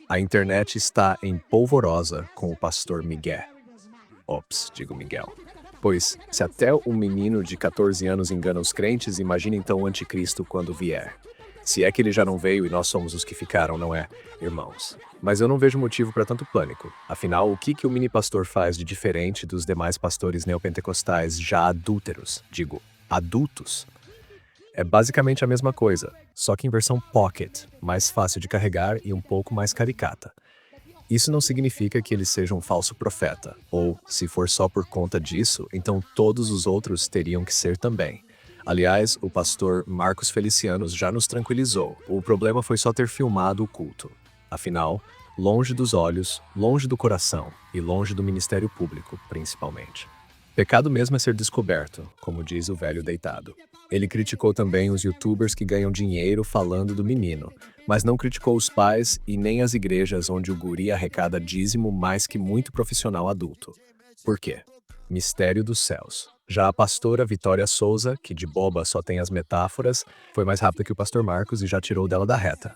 A internet está em polvorosa com o pastor Miguel. Ops, digo Miguel. Pois, se até um menino de 14 anos engana os crentes, imagine então o anticristo quando vier. Se é que ele já não veio e nós somos os que ficaram, não é, irmãos? Mas eu não vejo motivo para tanto pânico. Afinal, o que o mini pastor faz de diferente dos demais pastores neopentecostais já adúlteros, digo, adultos? É basicamente a mesma coisa, só que em versão pocket, mais fácil de carregar e um pouco mais caricata. Isso não significa que ele seja um falso profeta, ou, se for só por conta disso, então todos os outros teriam que ser também. Aliás, o pastor Marcos Felicianos já nos tranquilizou. O problema foi só ter filmado o culto. Afinal, longe dos olhos, longe do coração e longe do ministério público, principalmente. Pecado mesmo é ser descoberto, como diz o velho deitado. Ele criticou também os youtubers que ganham dinheiro falando do menino, mas não criticou os pais e nem as igrejas onde o guri arrecada dízimo mais que muito profissional adulto. Por quê? Mistério dos céus. Já a pastora Vitória Souza, que de boba só tem as metáforas, foi mais rápida que o pastor Marcos e já tirou dela da reta.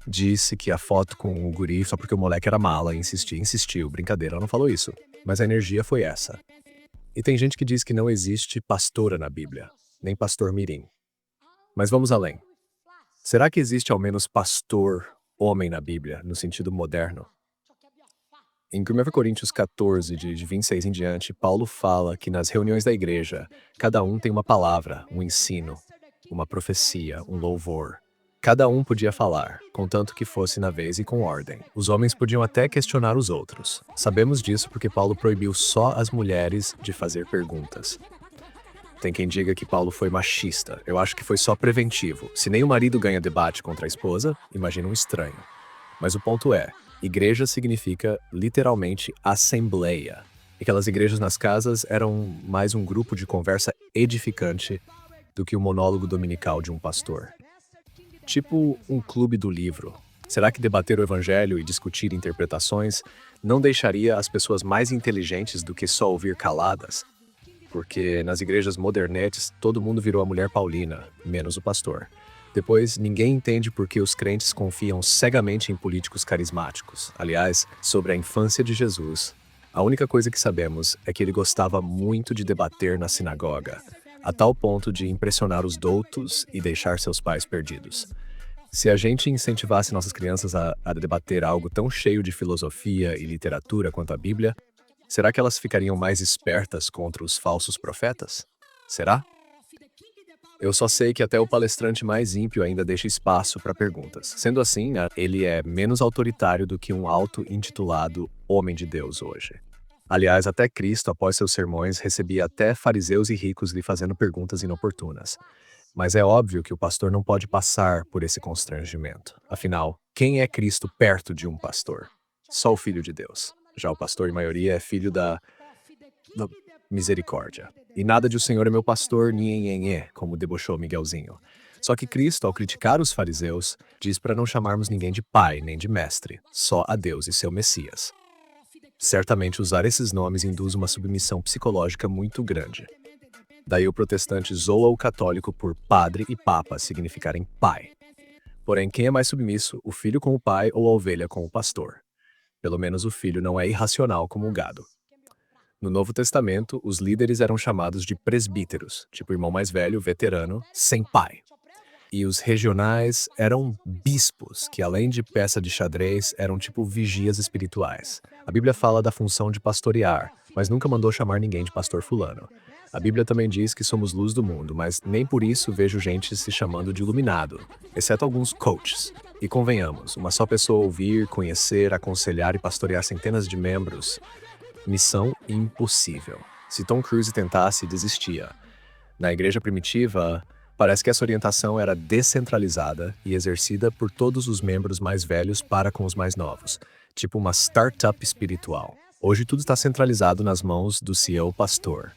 Disse que a foto com o guri só porque o moleque era mala, insistiu, brincadeira, ela não falou isso. Mas a energia foi essa. E tem gente que diz que não existe pastora na Bíblia, nem pastor mirim. Mas vamos além. Será que existe ao menos pastor homem na Bíblia, no sentido moderno? Em 1 Coríntios 14, de 26 em diante, Paulo fala que nas reuniões da igreja, cada um tem uma palavra, um ensino, uma profecia, um louvor. Cada um podia falar, contanto que fosse na vez e com ordem. Os homens podiam até questionar os outros. Sabemos disso porque Paulo proibiu só as mulheres de fazer perguntas. Tem quem diga que Paulo foi machista. Eu acho que foi só preventivo. Se nem o marido ganha debate contra a esposa, imagina um estranho. Mas o ponto é, igreja significa literalmente assembleia. E aquelas igrejas nas casas eram mais um grupo de conversa edificante do que o monólogo dominical de um pastor. Tipo um clube do livro. Será que debater o evangelho e discutir interpretações não deixaria as pessoas mais inteligentes do que só ouvir caladas? Porque nas igrejas modernetes todo mundo virou a mulher paulina, menos o pastor. Depois, ninguém entende por que os crentes confiam cegamente em políticos carismáticos. Aliás, sobre a infância de Jesus, a única coisa que sabemos é que ele gostava muito de debater na sinagoga, a tal ponto de impressionar os doutos e deixar seus pais perdidos. Se a gente incentivasse nossas crianças a debater algo tão cheio de filosofia e literatura quanto a Bíblia, será que elas ficariam mais espertas contra os falsos profetas? Será? Eu só sei que até o palestrante mais ímpio ainda deixa espaço para perguntas. Sendo assim, né, ele é menos autoritário do que um auto-intitulado Homem de Deus hoje. Aliás, até Cristo, após seus sermões, recebia até fariseus e ricos lhe fazendo perguntas inoportunas. Mas é óbvio que o pastor não pode passar por esse constrangimento. Afinal, quem é Cristo perto de um pastor? Só o Filho de Deus. Já o pastor, em maioria, é filho da misericórdia. E nada de o Senhor é meu pastor, nhenhenhê, como debochou Miguelzinho. Só que Cristo, ao criticar os fariseus, diz para não chamarmos ninguém de pai nem de mestre, só a Deus e seu Messias. Certamente usar esses nomes induz uma submissão psicológica muito grande. Daí o protestante zoa o católico por padre e papa significarem pai. Porém, quem é mais submisso, o filho com o pai ou a ovelha com o pastor? Pelo menos o filho não é irracional como o gado. No Novo Testamento, os líderes eram chamados de presbíteros, tipo irmão mais velho, veterano, sem pai. E os regionais eram bispos, que além de peça de xadrez, eram tipo vigias espirituais. A Bíblia fala da função de pastorear, mas nunca mandou chamar ninguém de pastor fulano. A Bíblia também diz que somos luz do mundo, mas nem por isso vejo gente se chamando de iluminado, exceto alguns coaches. E convenhamos, uma só pessoa ouvir, conhecer, aconselhar e pastorear centenas de membros, missão impossível. Se Tom Cruise tentasse, desistia. Na igreja primitiva, parece que essa orientação era descentralizada e exercida por todos os membros mais velhos para com os mais novos, tipo uma startup espiritual. Hoje tudo está centralizado nas mãos do CEO pastor.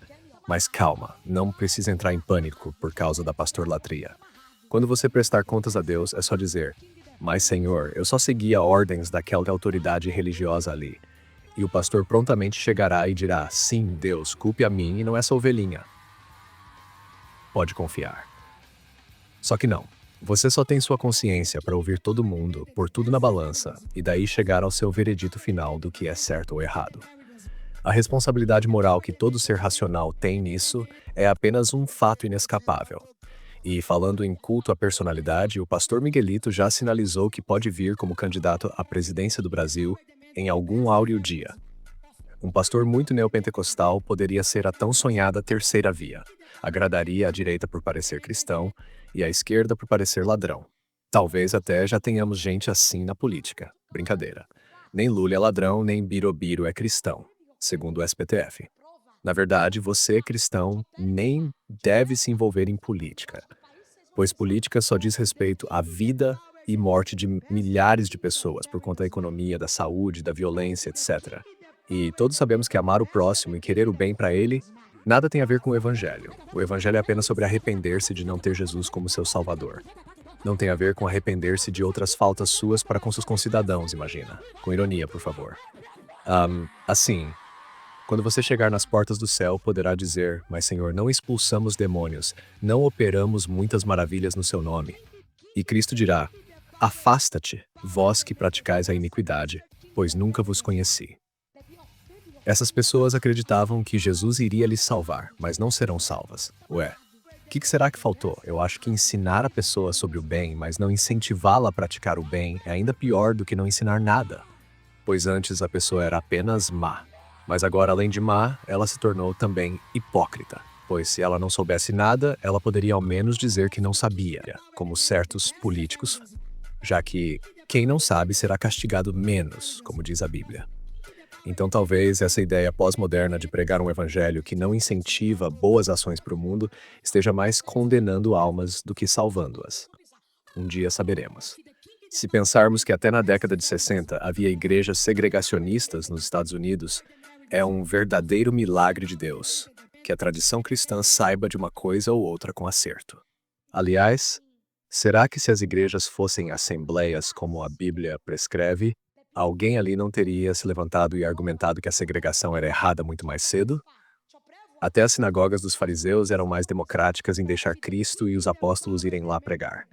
Mas calma, não precisa entrar em pânico por causa da pastorlatria. Quando você prestar contas a Deus, é só dizer: "Mas Senhor, eu só seguia ordens daquela autoridade religiosa ali." E o pastor prontamente chegará e dirá: "Sim, Deus, culpe a mim e não essa ovelhinha." Pode confiar. Só que não. Você só tem sua consciência para ouvir todo mundo, pôr tudo na balança, e daí chegar ao seu veredito final do que é certo ou errado. A responsabilidade moral que todo ser racional tem nisso é apenas um fato inescapável. E falando em culto à personalidade, o pastor Miguelito já sinalizou que pode vir como candidato à presidência do Brasil em algum áureo dia. Um pastor muito neopentecostal poderia ser a tão sonhada terceira via. Agradaria a direita por parecer cristão e a esquerda por parecer ladrão. Talvez até já tenhamos gente assim na política. Brincadeira. Nem Lula é ladrão, nem Birobiru é cristão, segundo o SPTF. Na verdade, você é cristão, nem deve se envolver em política, pois política só diz respeito à vida e morte de milhares de pessoas por conta da economia, da saúde, da violência, etc. E todos sabemos que amar o próximo e querer o bem para ele nada tem a ver com o evangelho. O evangelho é apenas sobre arrepender-se de não ter Jesus como seu salvador. Não tem a ver com arrepender-se de outras faltas suas para com seus concidadãos, imagina. Com ironia, por favor. Assim, quando você chegar nas portas do céu, poderá dizer: Mas, Senhor, não expulsamos demônios, não operamos muitas maravilhas no seu nome. E Cristo dirá: Afasta-te, vós que praticais a iniquidade, pois nunca vos conheci. Essas pessoas acreditavam que Jesus iria lhes salvar, mas não serão salvas. Ué, o que será que faltou? Eu acho que ensinar a pessoa sobre o bem, mas não incentivá-la a praticar o bem, é ainda pior do que não ensinar nada. Pois antes a pessoa era apenas má. Mas agora, além de má, ela se tornou também hipócrita. Pois se ela não soubesse nada, ela poderia ao menos dizer que não sabia, como certos políticos, já que quem não sabe será castigado menos, como diz a Bíblia. Então talvez essa ideia pós-moderna de pregar um evangelho que não incentiva boas ações para o mundo esteja mais condenando almas do que salvando-as. Um dia saberemos. Se pensarmos que até na década de 60 havia igrejas segregacionistas nos Estados Unidos, é um verdadeiro milagre de Deus que a tradição cristã saiba de uma coisa ou outra com acerto. Aliás, será que se as igrejas fossem assembleias como a Bíblia prescreve, alguém ali não teria se levantado e argumentado que a segregação era errada muito mais cedo? Até as sinagogas dos fariseus eram mais democráticas em deixar Cristo e os apóstolos irem lá pregar.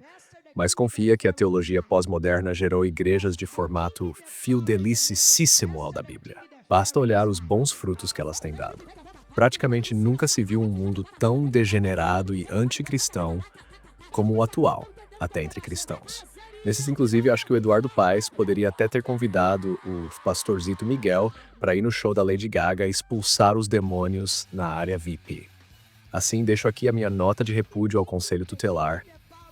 Mas confia que a teologia pós-moderna gerou igrejas de formato fidelicíssimo ao da Bíblia. Basta olhar os bons frutos que elas têm dado. Praticamente nunca se viu um mundo tão degenerado e anticristão como o atual, até entre cristãos. Nesses, inclusive, acho que o Eduardo Paes poderia até ter convidado o pastorzito Miguel para ir no show da Lady Gaga e expulsar os demônios na área VIP. Assim, deixo aqui a minha nota de repúdio ao Conselho Tutelar,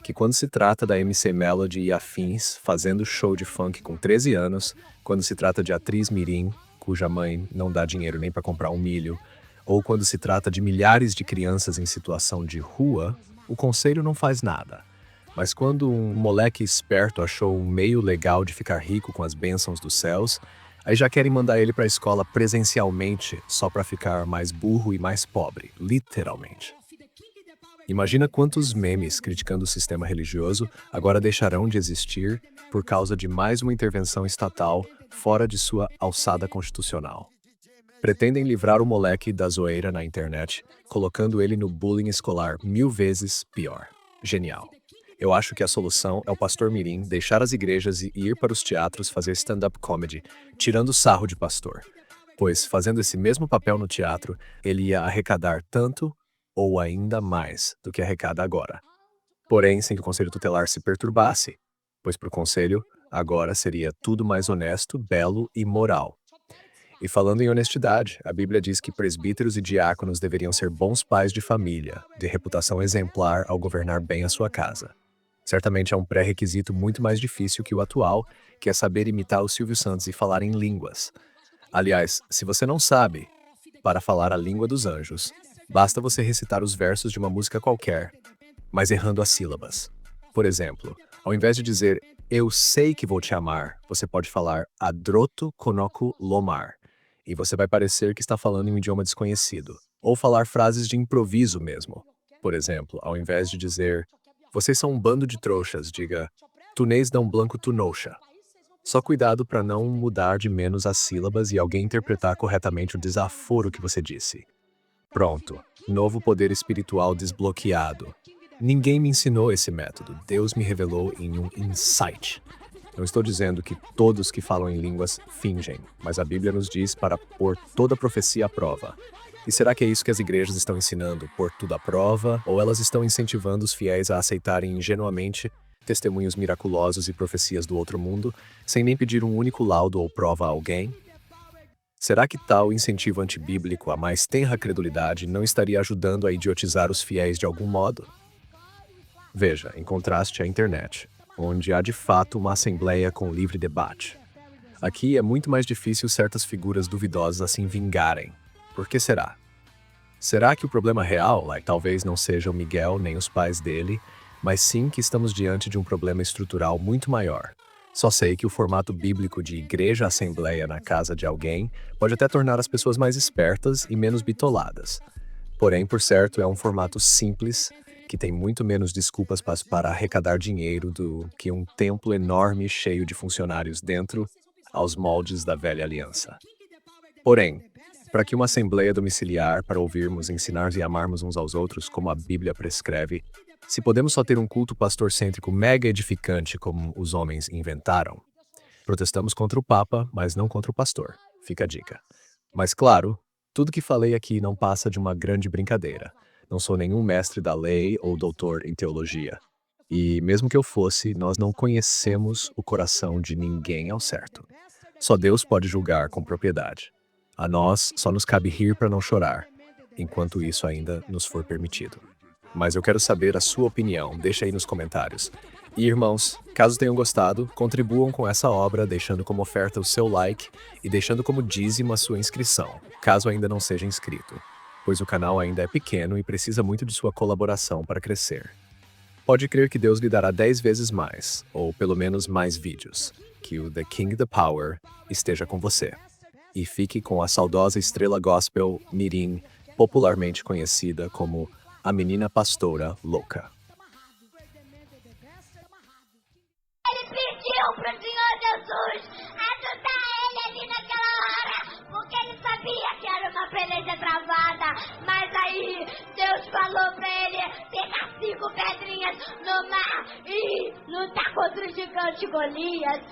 que quando se trata da MC Melody e afins fazendo show de funk com 13 anos, quando se trata de atriz mirim, cuja mãe não dá dinheiro nem para comprar um milho, ou quando se trata de milhares de crianças em situação de rua, o conselho não faz nada. Mas quando um moleque esperto achou um meio legal de ficar rico com as bênçãos dos céus, aí já querem mandar ele para a escola presencialmente só para ficar mais burro e mais pobre, literalmente. Imagina quantos memes criticando o sistema religioso agora deixarão de existir por causa de mais uma intervenção estatal fora de sua alçada constitucional. Pretendem livrar o moleque da zoeira na internet, colocando ele no bullying escolar 1000 vezes pior. Genial. Eu acho que a solução é o pastor mirim deixar as igrejas e ir para os teatros fazer stand-up comedy, tirando sarro de pastor. Pois, fazendo esse mesmo papel no teatro, ele ia arrecadar tanto ou ainda mais do que arrecada agora. Porém, sem que o Conselho Tutelar se perturbasse, pois para o Conselho, agora seria tudo mais honesto, belo e moral. E falando em honestidade, a Bíblia diz que presbíteros e diáconos deveriam ser bons pais de família, de reputação exemplar ao governar bem a sua casa. Certamente é um pré-requisito muito mais difícil que o atual, que é saber imitar o Silvio Santos e falar em línguas. Aliás, se você não sabe, para falar a língua dos anjos, basta você recitar os versos de uma música qualquer, mas errando as sílabas. Por exemplo, ao invés de dizer "eu sei que vou te amar", você pode falar "adroto konoku lomar", e você vai parecer que está falando em um idioma desconhecido. Ou falar frases de improviso mesmo. Por exemplo, ao invés de dizer "vocês são um bando de trouxas", diga "tunês dão blanco tunouxa". Só cuidado para não mudar de menos as sílabas e alguém interpretar corretamente o desaforo que você disse. Pronto, novo poder espiritual desbloqueado. Ninguém me ensinou esse método. Deus me revelou em um insight. Não estou dizendo que todos que falam em línguas fingem, mas a Bíblia nos diz para pôr toda profecia à prova. E será que é isso que as igrejas estão ensinando, pôr tudo à prova? Ou elas estão incentivando os fiéis a aceitarem ingenuamente testemunhos miraculosos e profecias do outro mundo, sem nem pedir um único laudo ou prova a alguém? Será que tal incentivo antibíblico à mais tenra credulidade não estaria ajudando a idiotizar os fiéis de algum modo? Veja, em contraste à internet, onde há de fato uma assembleia com livre debate. Aqui é muito mais difícil certas figuras duvidosas assim vingarem. Por que será? Será que o problema real, talvez não seja o Miguel nem os pais dele, mas sim que estamos diante de um problema estrutural muito maior? Só sei que o formato bíblico de igreja-assembleia na casa de alguém pode até tornar as pessoas mais espertas e menos bitoladas. Porém, por certo, é um formato simples, que tem muito menos desculpas para arrecadar dinheiro do que um templo enorme cheio de funcionários dentro, aos moldes da velha aliança. Porém, para que uma assembleia domiciliar para ouvirmos, ensinar e amarmos uns aos outros como a Bíblia prescreve, se podemos só ter um culto pastor-cêntrico mega edificante como os homens inventaram, protestamos contra o Papa, mas não contra o pastor. Fica a dica. Mas claro, tudo que falei aqui não passa de uma grande brincadeira. Não sou nenhum mestre da lei ou doutor em teologia. E mesmo que eu fosse, nós não conhecemos o coração de ninguém ao certo. Só Deus pode julgar com propriedade. A nós só nos cabe rir para não chorar, enquanto isso ainda nos for permitido. Mas eu quero saber a sua opinião, deixa aí nos comentários. E irmãos, caso tenham gostado, contribuam com essa obra deixando como oferta o seu like e deixando como dízimo a sua inscrição, caso ainda não seja inscrito, pois o canal ainda é pequeno e precisa muito de sua colaboração para crescer. Pode crer que Deus lhe dará 10 vezes mais, ou pelo menos mais vídeos, que o The King the Power esteja com você. E fique com a saudosa estrela gospel mirim, popularmente conhecida como a menina pastora louca. Ele pediu pro Senhor Jesus ajudar ele ali naquela hora, porque ele sabia que era uma peleja travada. Mas aí Deus falou pra ele pegar 5 pedrinhas no mar e lutar contra o gigante Golias.